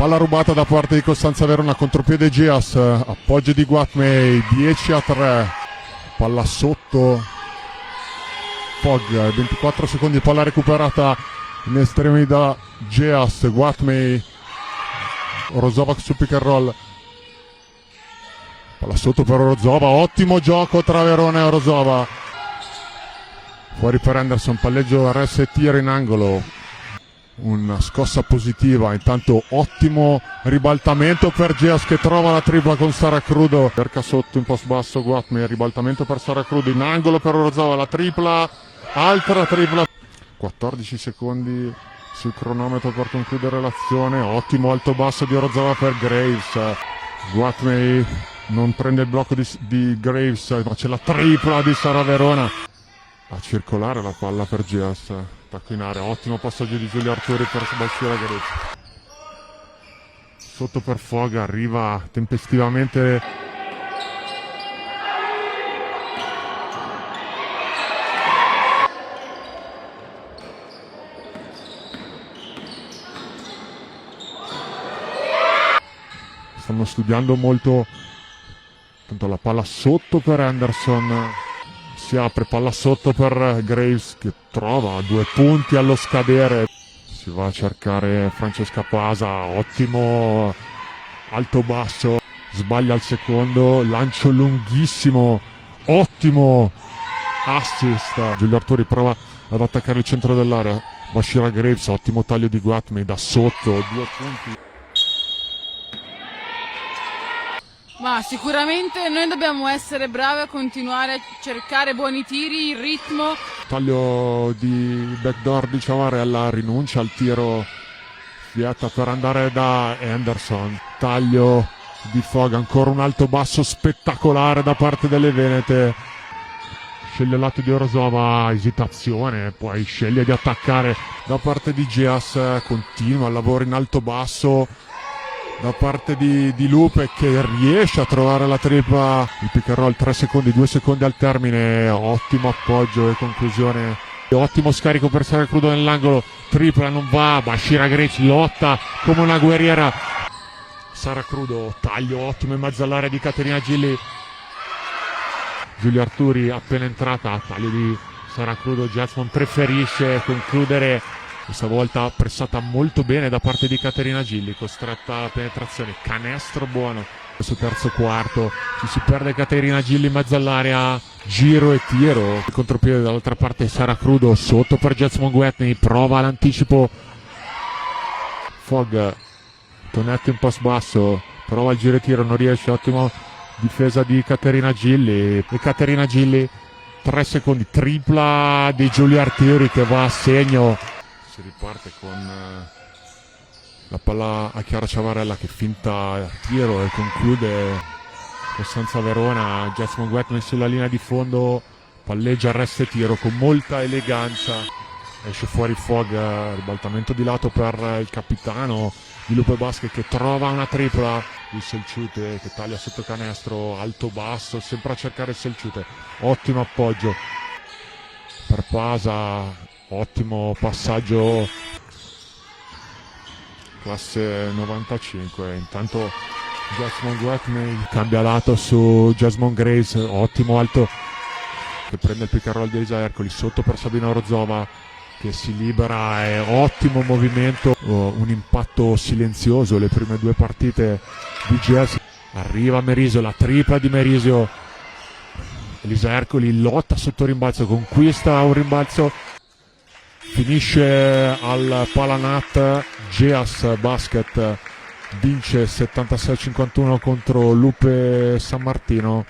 Palla rubata da parte di Costanza Verona, contropiede Geas, appoggio di Guatmei, 10-3, palla sotto, Fogg, 24 secondi, palla recuperata in estremi da Geas, Guatmei, Orozova sul pick and roll, palla sotto per Orozova, ottimo gioco tra Verona e Orozova, fuori per Anderson, palleggio RS e tiro in angolo. Una scossa positiva, intanto ottimo ribaltamento per Geas che trova la tripla con Saracrudo, cerca sotto in post basso Guatmei, ribaltamento per Saracrudo, in angolo per Orozova, la tripla, altra tripla, 14 secondi sul cronometro per concludere l'azione, ottimo alto basso di Orozova per Graves, Guatmei non prende il blocco di Graves, ma c'è la tripla di Sara Verona, a circolare la palla per Geas, attacco in area, ottimo passaggio di Giulio Arturi per Bashir Graves, sotto per Fogg, arriva tempestivamente stanno studiando molto, tanto la palla sotto per Anderson, si apre, palla sotto per Graves che trova 2 punti allo scadere, si va a cercare Francesca Pasa, ottimo alto basso, sbaglia al secondo, lancio lunghissimo, ottimo assist, Giulio Arturi prova ad attaccare il centro dell'area, Bashir Graves, ottimo taglio di Guatmei da sotto, 2 punti. Ma sicuramente noi dobbiamo essere bravi a continuare a cercare buoni tiri, il ritmo. Taglio di backdoor di Ciavarella, rinuncia al tiro, fiata per andare da Anderson, taglio di Fogg, ancora un alto basso spettacolare da parte delle Venete, sceglie il lato di Orozova, esitazione, poi sceglie di attaccare da parte di Geas, continua il lavoro in alto basso da parte di Lupe che riesce a trovare la tripla, il pick and roll, 3 secondi, 2 secondi al termine, ottimo appoggio e conclusione, ottimo scarico per Saracrudo nell'angolo, tripla non va, Bashir Graves lotta come una guerriera, Saracrudo, taglio ottimo in mezzo all'area di Caterina Gilli, Giulia Arturi appena entrata, taglio di Saracrudo, Jasmine preferisce concludere, questa volta pressata molto bene da parte di Caterina Gilli, costretta alla penetrazione, canestro buono. Questo terzo quarto ci si perde Caterina Gilli in mezzo all'area, giro e tiro, il contropiede dall'altra parte Saracrudo, sotto per Jasmine Guatmei, prova l'anticipo Fogg, Tonetto in post basso, prova il giro e tiro, non riesce, ottimo difesa di Caterina Gilli, e Caterina Gilli 3 secondi, tripla di Giulia Arturi che va a segno. Si riparte con la palla a Chiara Ciavarella che finta tiro e conclude Costanza Verona, Jasmine Guatmei sulla linea di fondo, palleggia RS tiro con molta eleganza, esce fuori Fogg, ribaltamento di lato per il capitano di Lupe Basket che trova una tripla, il Selciute che taglia sotto canestro, alto basso, sempre a cercare il Selciute, ottimo appoggio per Pasa, ottimo passaggio classe 95, intanto Jasmine Guatmei cambia lato su Jasmine Graves, ottimo alto che prende il pick and roll di Elisa Ercoli, sotto per Sabina Orozova che si libera, è ottimo movimento, un impatto silenzioso le prime 2 partite di Geas, arriva Merisio, la tripla di Merisio, Elisa Ercoli lotta sotto rimbalzo, conquista un rimbalzo, finisce al Palanat, Geas Basket vince 76-51 contro Lupe San Martino.